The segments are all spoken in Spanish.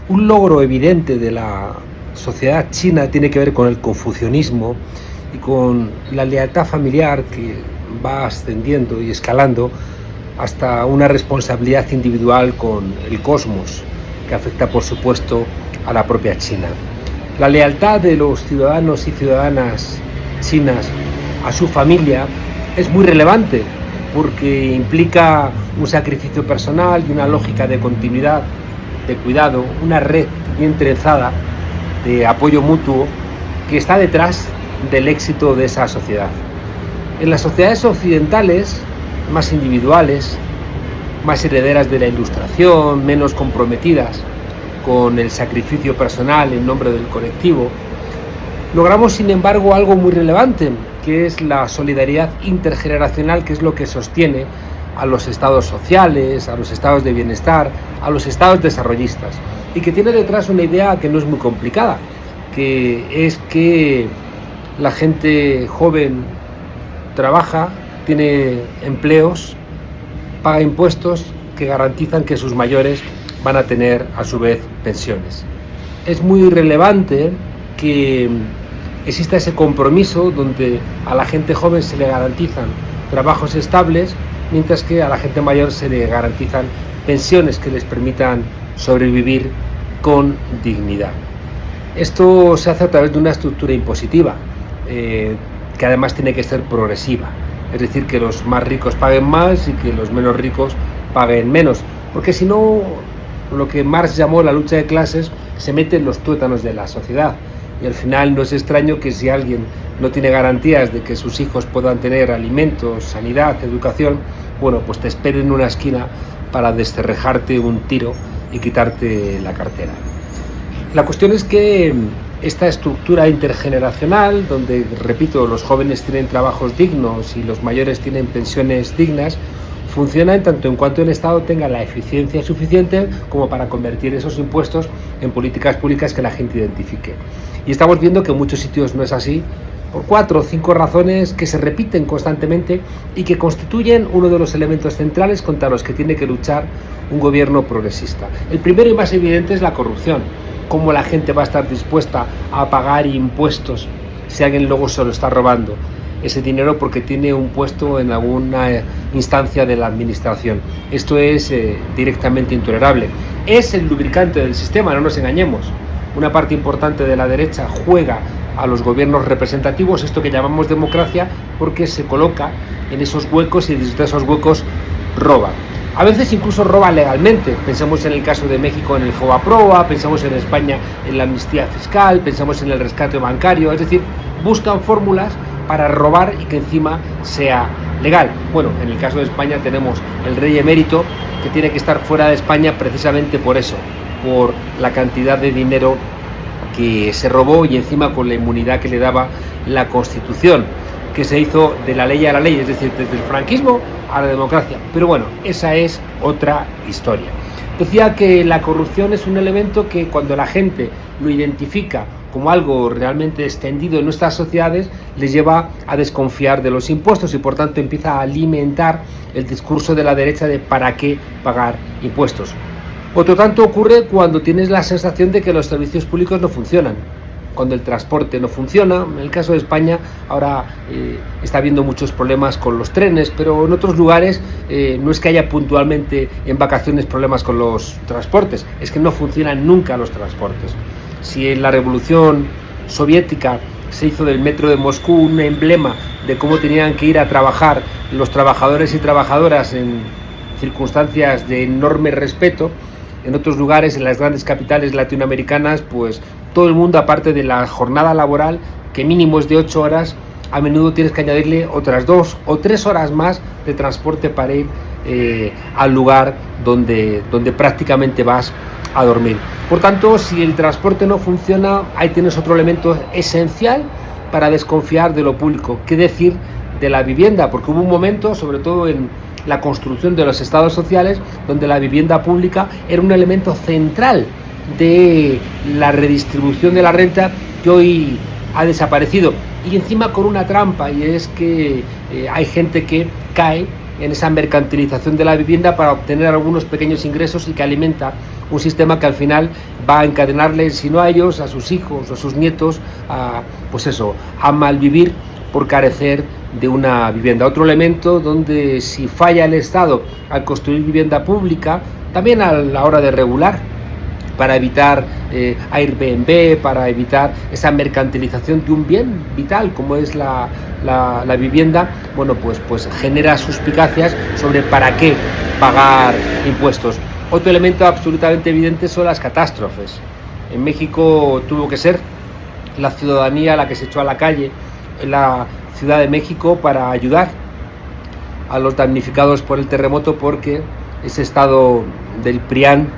Un logro evidente de la sociedad china tiene que ver con el confucianismo y con la lealtad familiar que va ascendiendo y escalando hasta una responsabilidad individual con el cosmos, que afecta por supuesto a la propia China. La lealtad de los ciudadanos y ciudadanas chinas a su familia es muy relevante porque implica un sacrificio personal y una lógica de continuidad, de cuidado, una red bien trenzada de apoyo mutuo que está detrás del éxito de esa sociedad. En las sociedades occidentales, más individuales, más herederas de la ilustración, menos comprometidas con el sacrificio personal en nombre del colectivo, logramos sin embargo algo muy relevante, que es la solidaridad intergeneracional, que es lo que sostiene a los estados sociales, a los estados de bienestar, a los estados desarrollistas, y que tiene detrás una idea que no es muy complicada, que es que la gente joven trabaja, tiene empleos, paga impuestos que garantizan que sus mayores van a tener a su vez pensiones. Es muy relevante que exista ese compromiso donde a la gente joven se le garantizan trabajos estables, mientras que a la gente mayor se le garantizan pensiones que les permitan sobrevivir con dignidad. Esto se hace a través de una estructura impositiva, que además tiene que ser progresiva, es decir, que los más ricos paguen más y que los menos ricos paguen menos, porque si no, lo que Marx llamó la lucha de clases se mete en los tuétanos de la sociedad. Y al final no es extraño que si alguien no tiene garantías de que sus hijos puedan tener alimentos, sanidad, educación, bueno, pues te esperen en una esquina para descerrejarte un tiro y quitarte la cartera. La cuestión es que esta estructura intergeneracional, donde, repito, los jóvenes tienen trabajos dignos y los mayores tienen pensiones dignas, funciona en tanto en cuanto el Estado tenga la eficiencia suficiente como para convertir esos impuestos en políticas públicas que la gente identifique. Y estamos viendo que en muchos sitios no es así, por 4 o 5 razones que se repiten constantemente y que constituyen uno de los elementos centrales contra los que tiene que luchar un gobierno progresista. El primero y más evidente es la corrupción. ¿Cómo la gente va a estar dispuesta a pagar impuestos si alguien luego se lo está robando ese dinero porque tiene un puesto en alguna instancia de la administración? Esto es directamente intolerable. Es el lubricante del sistema, no nos engañemos. Una parte importante de la derecha juega a los gobiernos representativos, esto que llamamos democracia, porque se coloca en esos huecos y desde esos huecos roba. A veces incluso roba legalmente. Pensamos en el caso de México en el FOBAPROA, pensamos en España en la amnistía fiscal, pensamos en el rescate bancario, es decir, buscan fórmulas para robar y que encima sea legal. Bueno, en el caso de España tenemos el rey emérito que tiene que estar fuera de España precisamente por eso, por la cantidad de dinero que se robó y encima con la inmunidad que le daba la Constitución, que se hizo de la ley a la ley, es decir, desde el franquismo a la democracia. Pero bueno, esa es otra historia. Decía que la corrupción es un elemento que cuando la gente lo identifica como algo realmente extendido en nuestras sociedades, les lleva a desconfiar de los impuestos y por tanto empieza a alimentar el discurso de la derecha de ¿para qué pagar impuestos? Otro tanto ocurre cuando tienes la sensación de que los servicios públicos no funcionan, cuando el transporte no funciona. En el caso de España ahora está habiendo muchos problemas con los trenes, pero en otros lugares no es que haya puntualmente en vacaciones problemas con los transportes, es que no funcionan nunca los transportes. Si en la revolución soviética se hizo del metro de Moscú un emblema de cómo tenían que ir a trabajar los trabajadores y trabajadoras en circunstancias de enorme respeto, en otros lugares, en las grandes capitales latinoamericanas, pues todo el mundo, aparte de la jornada laboral, que mínimo es de 8 horas, a menudo tienes que añadirle otras 2 o 3 horas más de transporte para ir al lugar donde prácticamente vas a dormir. Por tanto, si el transporte no funciona, ahí tienes otro elemento esencial para desconfiar de lo público. ¿Qué decir de la vivienda? Porque hubo un momento, sobre todo en la construcción de los estados sociales, donde la vivienda pública era un elemento central de la redistribución de la renta, que hoy ha desaparecido. Y encima con una trampa, y es que hay gente que cae en esa mercantilización de la vivienda para obtener algunos pequeños ingresos y que alimenta un sistema que al final va a encadenarles, si no a ellos, a sus hijos o a sus nietos, a malvivir por carecer de una vivienda. Otro elemento donde si falla el Estado al construir vivienda pública, también a la hora de regular, para evitar Airbnb, para evitar esa mercantilización de un bien vital como es la vivienda, pues genera suspicacias sobre para qué pagar impuestos. Otro elemento absolutamente evidente son las catástrofes. En México tuvo que ser la ciudadanía la que se echó a la calle en la Ciudad de México para ayudar a los damnificados por el terremoto, porque ese estado del PRIAN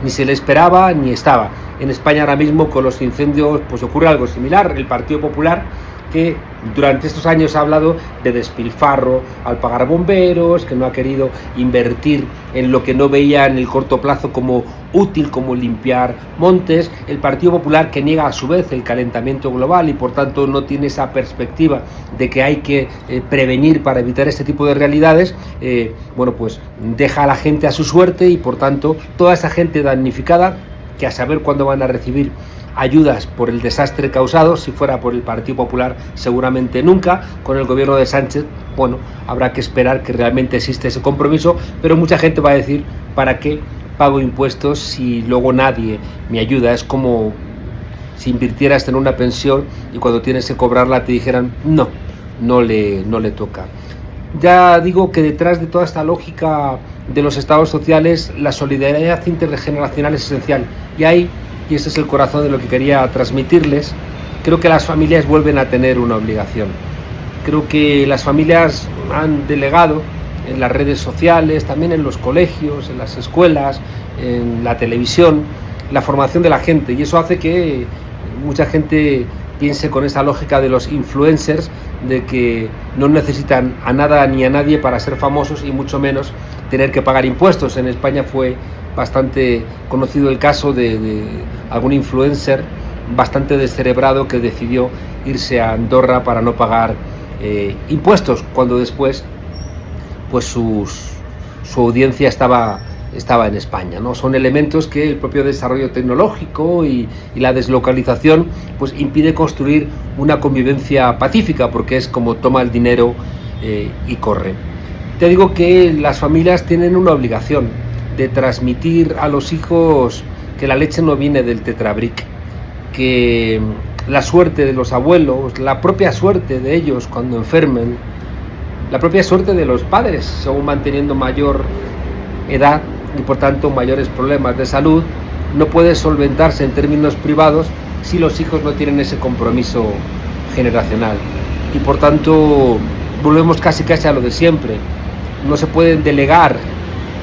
ni se le esperaba ni estaba. En España ahora mismo con los incendios pues ocurre algo similar. El Partido Popular, que durante estos años ha hablado de despilfarro al pagar bomberos, que no ha querido invertir en lo que no veía en el corto plazo como útil, como limpiar montes. El Partido Popular, que niega a su vez el calentamiento global y por tanto no tiene esa perspectiva de que hay que prevenir para evitar este tipo de realidades, pues deja a la gente a su suerte y por tanto toda esa gente damnificada, que a saber cuándo van a recibir ayudas por el desastre causado. Si fuera por el Partido Popular, seguramente nunca. Con el gobierno de Sánchez, habrá que esperar que realmente existe ese compromiso, pero mucha gente va a decir, ¿para qué pago impuestos si luego nadie me ayuda? Es como si invirtieras en una pensión y cuando tienes que cobrarla te dijeran, no le toca. Ya digo que detrás de toda esta lógica de los estados sociales, la solidaridad intergeneracional es esencial. Y ese es el corazón de lo que quería transmitirles. Creo que las familias vuelven a tener una obligación. Creo que las familias han delegado en las redes sociales, también en los colegios, en las escuelas, en la televisión, la formación de la gente. Y eso hace que mucha gente piense con esa lógica de los influencers, de que no necesitan a nada ni a nadie para ser famosos y mucho menos tener que pagar impuestos. En España fue bastante conocido el caso de algún influencer bastante descerebrado que decidió irse a Andorra para no pagar impuestos, cuando después pues su audiencia estaba en España, ¿no? Son elementos que el propio desarrollo tecnológico y la deslocalización pues impide construir una convivencia pacífica, porque es como toma el dinero y corre. Te digo que las familias tienen una obligación de transmitir a los hijos que la leche no viene del tetrabric, que la suerte de los abuelos, la propia suerte de ellos cuando enfermen, la propia suerte de los padres según van teniendo mayor edad y por tanto mayores problemas de salud, no puede solventarse en términos privados si los hijos no tienen ese compromiso generacional. Y por tanto volvemos casi a lo de siempre. No se pueden delegar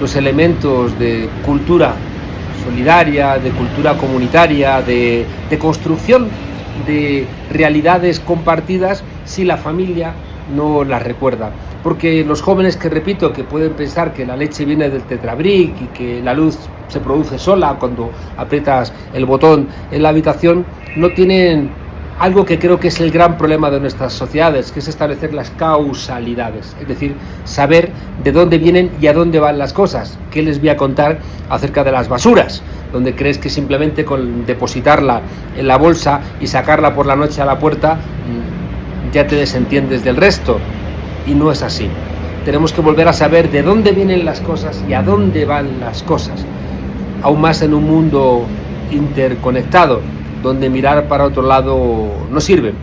los elementos de cultura solidaria, de cultura comunitaria, de construcción de realidades compartidas si la familia no las recuerda. Porque los jóvenes, que repito, que pueden pensar que la leche viene del tetrabric y que la luz se produce sola cuando aprietas el botón en la habitación, no tienen algo que creo que es el gran problema de nuestras sociedades, que es establecer las causalidades, es decir, saber de dónde vienen y a dónde van las cosas. ¿Qué les voy a contar acerca de las basuras? Donde crees que simplemente con depositarla en la bolsa y sacarla por la noche a la puerta ya te desentiendes del resto, y no es así. Tenemos que volver a saber de dónde vienen las cosas y a dónde van las cosas, aún más en un mundo interconectado, donde mirar para otro lado no sirve.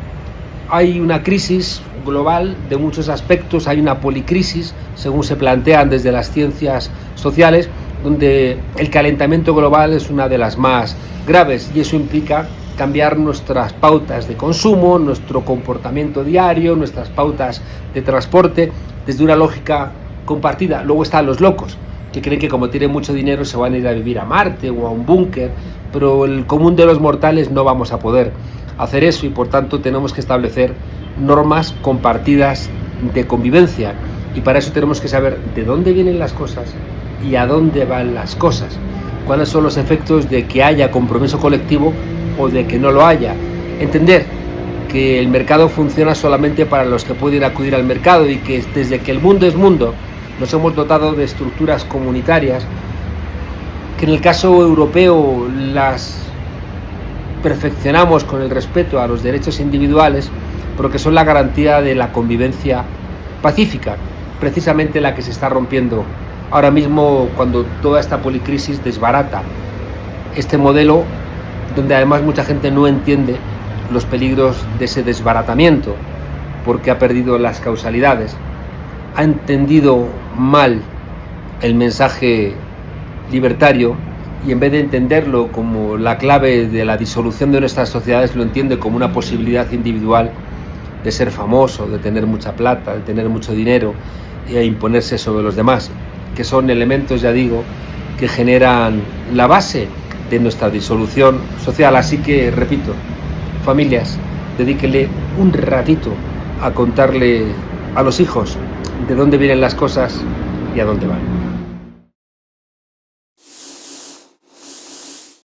Hay una crisis global de muchos aspectos, hay una policrisis, según se plantean desde las ciencias sociales, donde el calentamiento global es una de las más graves, y eso implica cambiar nuestras pautas de consumo, nuestro comportamiento diario, nuestras pautas de transporte, desde una lógica compartida. Luego están los locos, que creen que como tienen mucho dinero se van a ir a vivir a Marte o a un búnker, pero el común de los mortales no vamos a poder hacer eso, y por tanto tenemos que establecer normas compartidas de convivencia, y para eso tenemos que saber de dónde vienen las cosas y a dónde van las cosas, cuáles son los efectos de que haya compromiso colectivo o de que no lo haya. Entender que el mercado funciona solamente para los que pueden acudir al mercado y que desde que el mundo es mundo nos hemos dotado de estructuras comunitarias que en el caso europeo las perfeccionamos con el respeto a los derechos individuales, pero que son la garantía de la convivencia pacífica, precisamente la que se está rompiendo ahora mismo cuando toda esta policrisis desbarata este modelo, donde además mucha gente no entiende los peligros de ese desbaratamiento, porque ha perdido las causalidades, ha entendido mal el mensaje libertario y en vez de entenderlo como la clave de la disolución de nuestras sociedades, lo entiende como una posibilidad individual de ser famoso, de tener mucha plata, de tener mucho dinero e imponerse sobre los demás, que son elementos, ya digo, que generan la base de nuestra disolución social. Así que, repito, familias, dedíquenle un ratito a contarle a los hijos de dónde vienen las cosas y a dónde van.